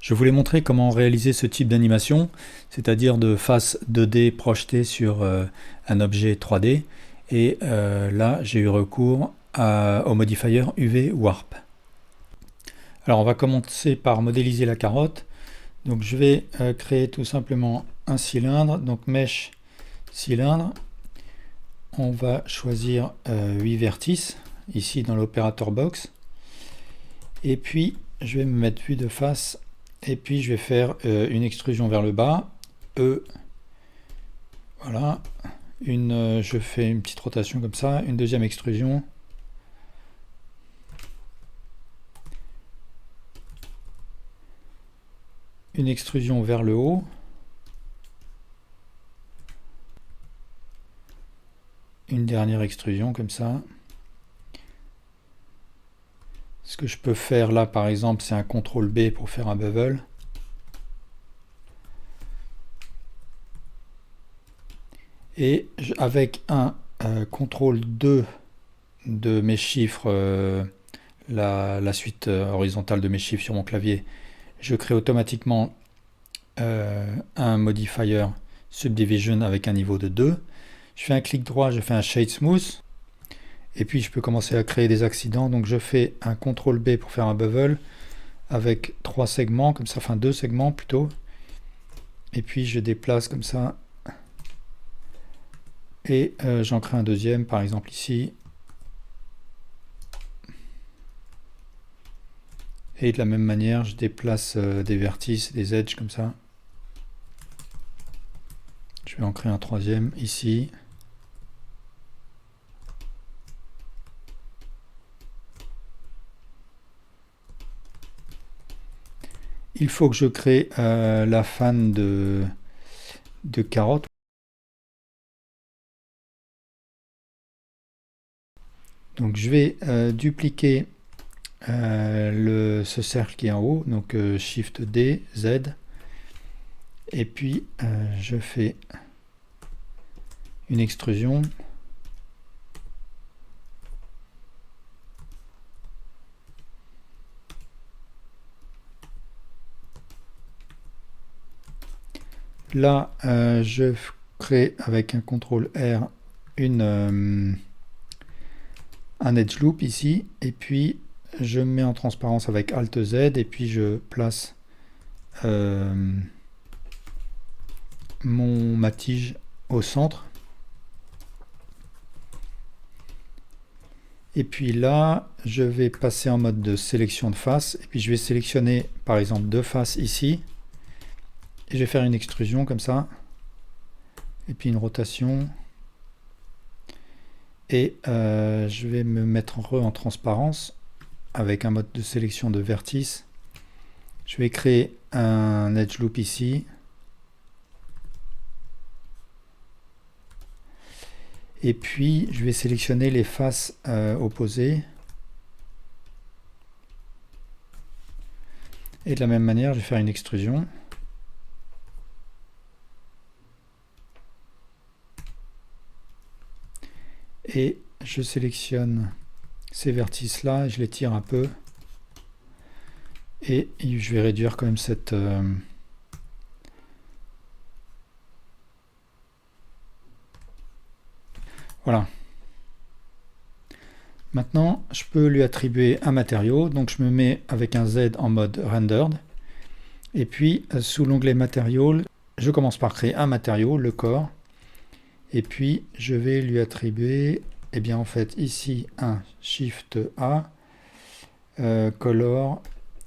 Je voulais montrer comment réaliser ce type d'animation, c'est-à-dire de face 2D projetée sur un objet 3D. Et là, j'ai eu recours au modifier UV Warp. Alors, on va commencer par modéliser la carotte. Donc, je vais créer tout simplement un cylindre. Donc, mesh cylindre. On va choisir 8 vertices, ici dans l'opérateur box. Et puis, je vais me mettre vue de face. Et puis je vais faire une extrusion vers le bas, voilà, je fais une petite rotation comme ça, une deuxième extrusion, une extrusion vers le haut, une dernière extrusion comme ça. Ce que je peux faire là par exemple, c'est un CTRL B pour faire un bevel. Et avec un CTRL 2 de mes chiffres, la suite horizontale de mes chiffres sur mon clavier, je crée automatiquement un modifier subdivision avec un niveau de 2. Je fais un clic droit, je fais un shade smooth. Et puis je peux commencer à créer des accidents. Donc je fais un CTRL B pour faire un bevel avec 3 segments, comme ça, enfin 2 segments plutôt. Et puis je déplace comme ça. Et j'en crée un deuxième, par exemple ici. Et de la même manière, je déplace des vertices, des edges comme ça. Je vais en créer un troisième ici. Il faut que je crée la fan de carotte. Donc je vais dupliquer ce cercle qui est en haut, donc Shift D, Z. Et puis je fais une extrusion. Là, je crée avec un CTRL R un edge loop ici, et puis je mets en transparence avec Alt Z, et puis je place ma tige au centre. Et puis là, je vais passer en mode de sélection de face, et puis je vais sélectionner par exemple deux faces ici, et je vais faire une extrusion comme ça, et puis une rotation, et je vais me mettre en transparence avec un mode de sélection de vertice. Je vais créer un edge loop ici, et puis je vais sélectionner les faces opposées, et de la même manière je vais faire une extrusion. Et je sélectionne ces vertices là, je les tire un peu, et je vais réduire quand même cette voilà. Maintenant je peux lui attribuer un matériau, donc je me mets avec un Z en mode rendered, et puis sous l'onglet matériaux, je commence par créer un matériau, le corps, et puis je vais lui attribuer, et bien en fait ici un Shift A, color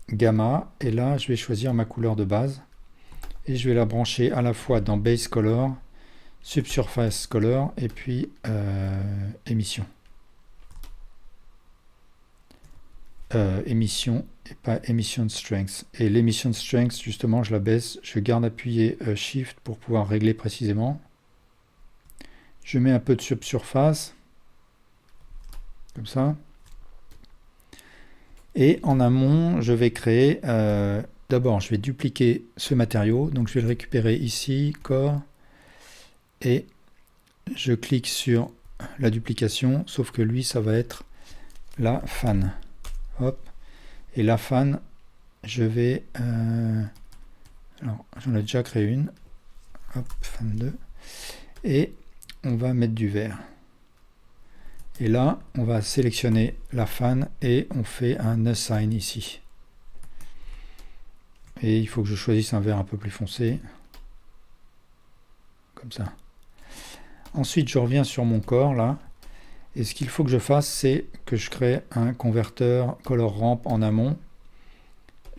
gamma, et là je vais choisir ma couleur de base, et je vais la brancher à la fois dans base color, subsurface color, et puis émission. Émission et pas emission strength. Et l'émission strength, justement, je la baisse, je garde appuyé Shift pour pouvoir régler précisément. Je mets un peu de subsurface, comme ça. Et en amont, je vais créer, d'abord, je vais dupliquer ce matériau, donc je vais le récupérer ici, corps, et je clique sur la duplication, sauf que lui, ça va être la fan. Hop. Et la fan, je vais... alors, j'en ai déjà créé une. Hop, fan 2. Et on va mettre du vert. Et là, on va sélectionner la fan et on fait un assign ici. Et il faut que je choisisse un vert un peu plus foncé. Comme ça. Ensuite, je reviens sur mon corps là. Et ce qu'il faut que je fasse, c'est que je crée un converteur color ramp en amont.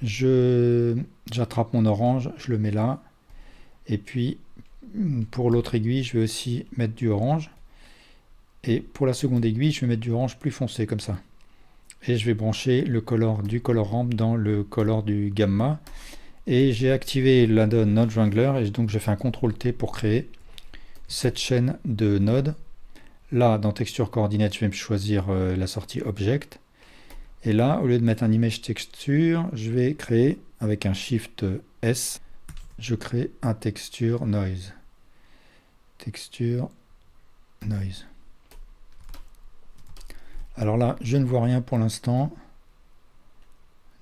J'attrape mon orange, je le mets là. Et puis, pour l'autre aiguille, je vais aussi mettre du orange. Et pour la seconde aiguille, je vais mettre du orange plus foncé, comme ça. Et je vais brancher le color du color ramp dans le color du gamma. Et j'ai activé l'add-on Node Wrangler. Et donc, je fais un CTRL-T pour créer cette chaîne de nodes. Là, dans Texture Coordinate, je vais me choisir la sortie Object. Et là, au lieu de mettre un Image Texture, je vais créer, avec un Shift S, je crée un Texture Noise. Texture Noise. Alors là, je ne vois rien pour l'instant.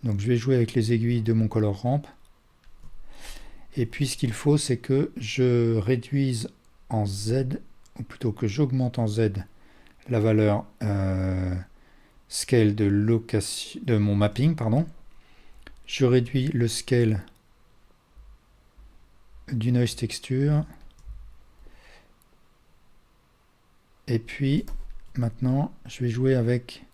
Donc je vais jouer avec les aiguilles de mon color ramp. Et puis ce qu'il faut, c'est que je réduise en Z, ou plutôt que j'augmente en Z la valeur scale de mon mapping, pardon. Je réduis le scale du noise texture. Et puis maintenant, je vais jouer avec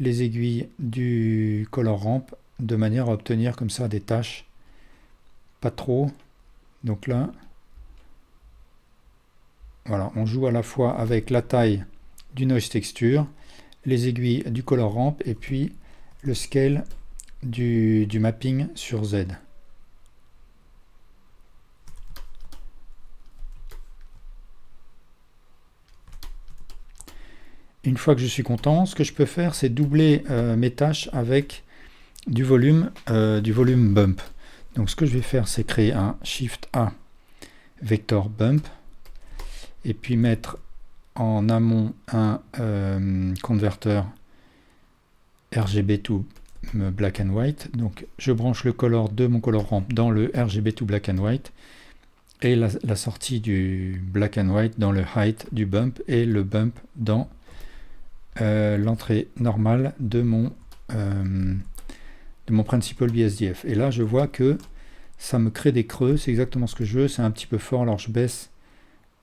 les aiguilles du color ramp de manière à obtenir comme ça des tâches pas trop. Donc là, voilà, on joue à la fois avec la taille du noise texture, les aiguilles du color ramp et puis le scale du mapping sur Z. Une fois que je suis content, ce que je peux faire, c'est doubler mes tâches avec du volume bump. Donc ce que je vais faire, c'est créer un Shift A vector bump et puis mettre en amont un converteur RGB to black and white. Donc je branche le color de mon color ramp dans le RGB to black and white et la sortie du black and white dans le height du bump et le bump dans l'entrée normale de mon principal BSDF. Et là, je vois que ça me crée des creux. C'est exactement ce que je veux. C'est un petit peu fort. Alors, je baisse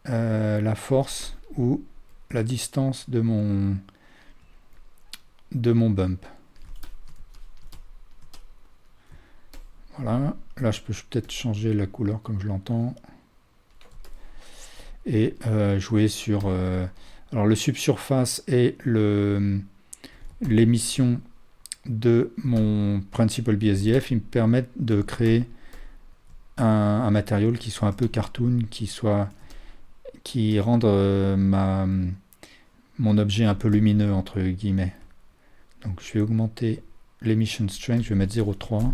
la force ou la distance de mon bump. Voilà. Là, je peux peut-être changer la couleur comme je l'entends. Et jouer sur... alors, le subsurface et l'émission de mon principal BSDF, ils me permettent de créer un matériau qui soit un peu cartoon, qui rende mon objet un peu lumineux entre guillemets. Donc je vais augmenter l'emission strength, je vais mettre 0,3.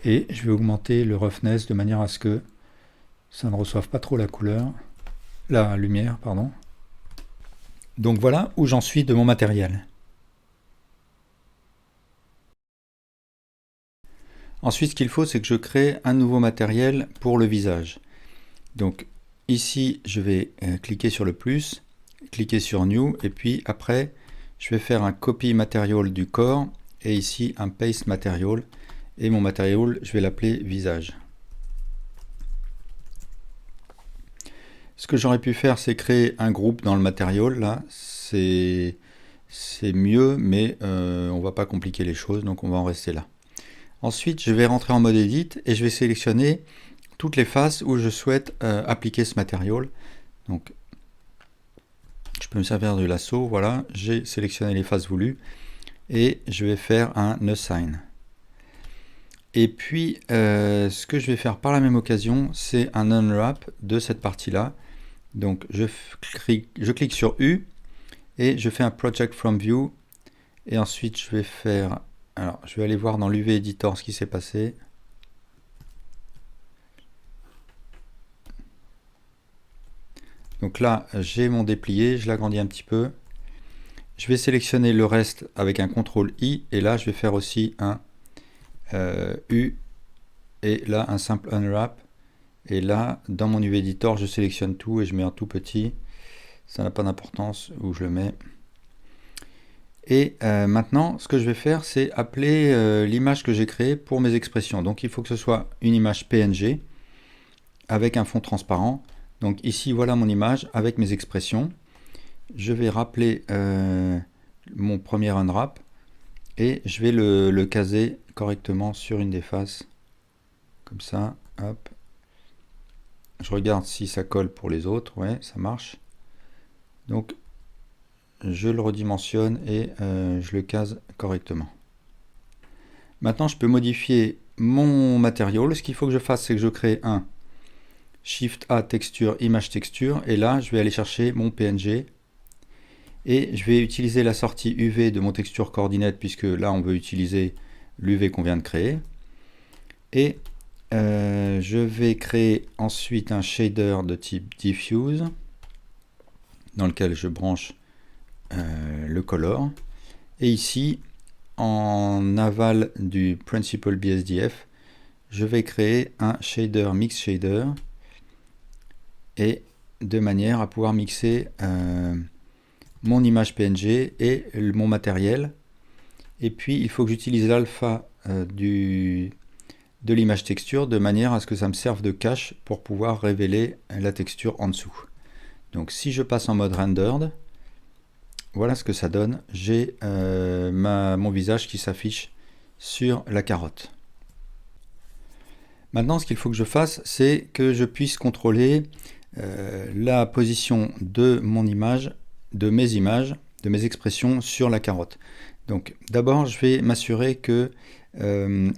Et je vais augmenter le roughness de manière à ce que ça ne reçoive pas trop la lumière, pardon. Donc voilà où j'en suis de mon matériel. Ensuite, ce qu'il faut, c'est que je crée un nouveau matériel pour le visage. Donc ici, je vais cliquer sur le plus, cliquer sur New, et puis après, je vais faire un copy material du corps, et ici un paste material, et mon matériel, je vais l'appeler visage. Ce que j'aurais pu faire, c'est créer un groupe dans le matériel. Là, c'est mieux, mais on va pas compliquer les choses, donc on va en rester là. Ensuite, je vais rentrer en mode Edit et je vais sélectionner toutes les faces où je souhaite appliquer ce matériel. Donc, je peux me servir du lasso. Voilà, j'ai sélectionné les faces voulues et je vais faire un Assign. Et puis, ce que je vais faire par la même occasion, c'est un Unwrap de cette partie-là. Donc, je clique sur U et je fais un Project from View. Et ensuite, je vais faire Alors, je vais aller voir dans l'UV Editor ce qui s'est passé. Donc là, j'ai mon déplié, je l'agrandis un petit peu. Je vais sélectionner le reste avec un CTRL I, et là, je vais faire aussi un U, et là, un simple Unwrap. Et là, dans mon UV Editor, je sélectionne tout et je mets un tout petit. Ça n'a pas d'importance où je le mets. Et maintenant, ce que je vais faire, c'est appeler l'image que j'ai créée pour mes expressions. Donc il faut que ce soit une image PNG avec un fond transparent. Donc ici, voilà mon image avec mes expressions. Je vais rappeler mon premier unwrap et je vais le caser correctement sur une des faces. Comme ça, hop. Je regarde si ça colle pour les autres. Ouais, ça marche. Donc je le redimensionne et je le case correctement. Maintenant, je peux modifier mon matériau. Ce qu'il faut que je fasse, c'est que je crée un Shift A texture, image texture, et là, je vais aller chercher mon PNG et je vais utiliser la sortie UV de mon texture coordinate puisque là, on veut utiliser l'UV qu'on vient de créer. Et je vais créer ensuite un shader de type diffuse dans lequel je branche le color. Et ici, en aval du Principal BSDF, je vais créer un shader mix shader et de manière à pouvoir mixer mon image PNG et mon matériel. Et puis il faut que j'utilise l'alpha de l'image texture de manière à ce que ça me serve de cache pour pouvoir révéler la texture en dessous. Donc si je passe en mode rendered, voilà ce que ça donne. J'ai mon visage qui s'affiche sur la carotte. Maintenant, ce qu'il faut que je fasse, c'est que je puisse contrôler la position de mon image, de mes images, de mes expressions sur la carotte. Donc d'abord, je vais m'assurer que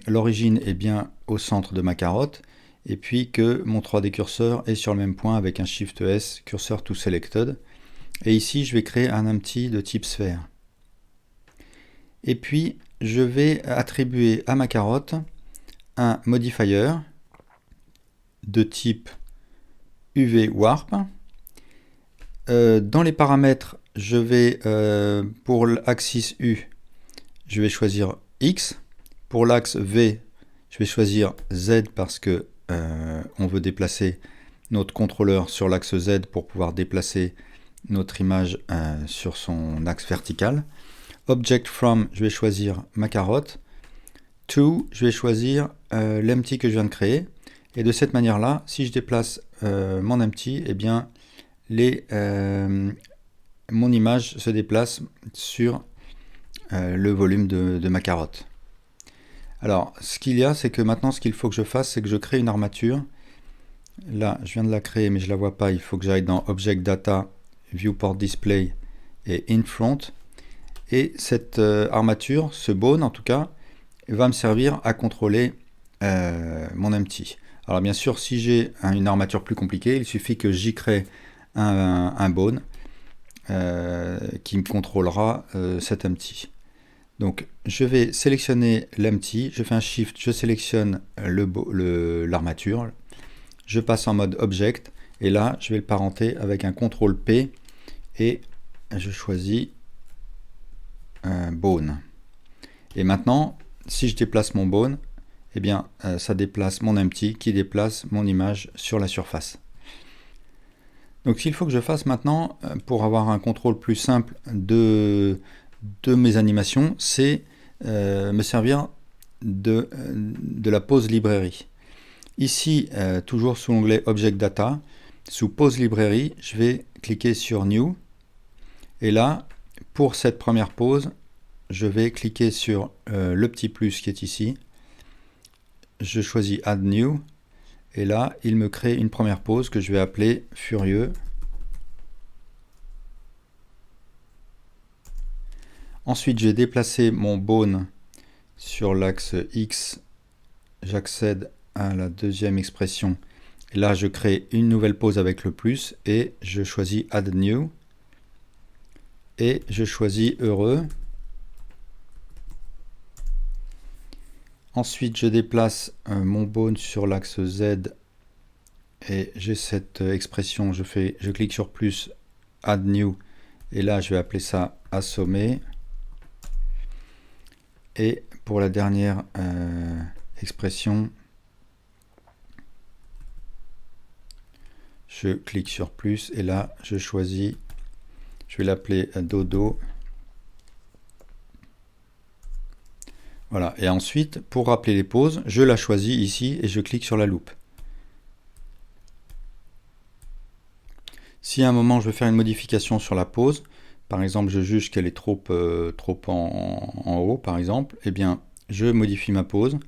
l'origine est bien au centre de ma carotte et puis que mon 3D curseur est sur le même point avec un Shift S, cursor to selected. Et ici, je vais créer un empty de type sphère. Et puis, je vais attribuer à ma carotte un modifier de type UV Warp. Dans les paramètres, je vais, pour l'axis U, je vais choisir X. Pour l'axe V, je vais choisir Z parce que on veut déplacer notre contrôleur sur l'axe Z pour pouvoir déplacer notre image sur son axe vertical. Object From, je vais choisir ma carotte. To, je vais choisir l'empty que je viens de créer. Et de cette manière-là, si je déplace mon empty, eh bien, mon image se déplace sur le volume de ma carotte. Alors, ce qu'il y a, c'est que maintenant, ce qu'il faut que je fasse, c'est que je crée une armature. Là, je viens de la créer, mais je ne la vois pas. Il faut que j'aille dans Object Data, Viewport Display et In Front. Et cette armature, ce bone en tout cas, va me servir à contrôler mon empty. Alors bien sûr, si j'ai une armature plus compliquée, il suffit que j'y crée un bone qui me contrôlera cet empty. Donc je vais sélectionner l'empty, je fais un shift, je sélectionne l'armature, je passe en mode object et là je vais le parenter avec un CTRL P et je choisis un bone. Et maintenant, si je déplace mon bone, eh bien ça déplace mon empty qui déplace mon image sur la surface. Donc ce qu'il faut que je fasse maintenant pour avoir un contrôle plus simple de mes animations, c'est me servir de la pose librairie. Ici, toujours sous l'onglet Object Data, sous Pose Librairie, je vais cliquer sur New. Et là, pour cette première pose, je vais cliquer sur le petit plus qui est ici. Je choisis Add New. Et là, il me crée une première pose que je vais appeler Furieux. Ensuite, j'ai déplacé mon bone sur l'axe X. J'accède à la deuxième expression. Et là, je crée une nouvelle pose avec le plus et je choisis Add New. Et je choisis Heureux. Ensuite, je déplace mon bone sur l'axe Z et j'ai cette expression, je clique sur plus, Add New, et là je vais appeler ça assommer. Et pour la dernière expression, je clique sur plus et là je choisis, je vais l'appeler dodo. Voilà, et ensuite pour rappeler les poses, je la choisis ici et je clique sur la loupe. Si à un moment je veux faire une modification sur la pose, par exemple je juge qu'elle est trop en haut par exemple, eh bien je modifie ma pose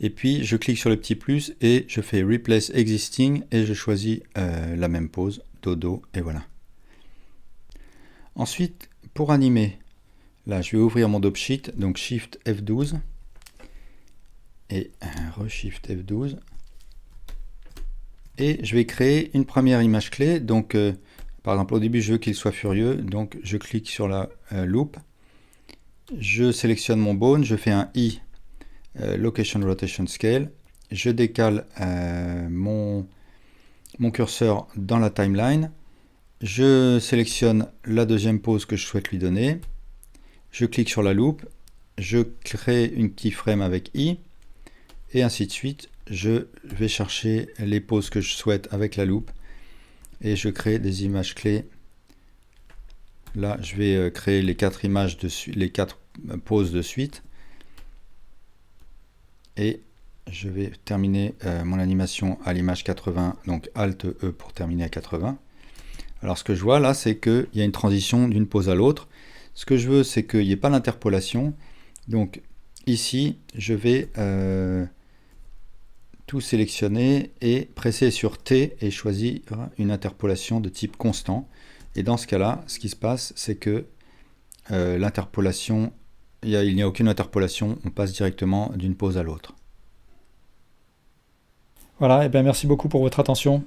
et puis je clique sur le petit plus et je fais Replace Existing et je choisis la même pose, dodo, et voilà. Ensuite, pour animer, là je vais ouvrir mon dope sheet, donc Shift F12 et Re-Shift F12 et je vais créer une première image clé. Donc par exemple au début je veux qu'il soit furieux, donc je clique sur la loupe, je sélectionne mon bone, je fais un I, Location Rotation Scale, je décale mon curseur dans la timeline, je sélectionne la deuxième pose que je souhaite lui donner, je clique sur la loupe, je crée une keyframe avec I, et ainsi de suite. Je vais chercher les poses que je souhaite avec la loupe et je crée des images clés. Là, je vais créer les 4 images les 4 poses de suite et je vais terminer mon animation à l'image 80, donc Alt E pour terminer à 80. Alors ce que je vois là, c'est qu'il y a une transition d'une pose à l'autre. Ce que je veux, c'est qu'il n'y ait pas d'interpolation. Donc ici, je vais tout sélectionner et presser sur T et choisir une interpolation de type constant. Et dans ce cas-là, ce qui se passe, c'est que l'interpolation, il n'y a aucune interpolation, on passe directement d'une pose à l'autre. Voilà, et bien merci beaucoup pour votre attention.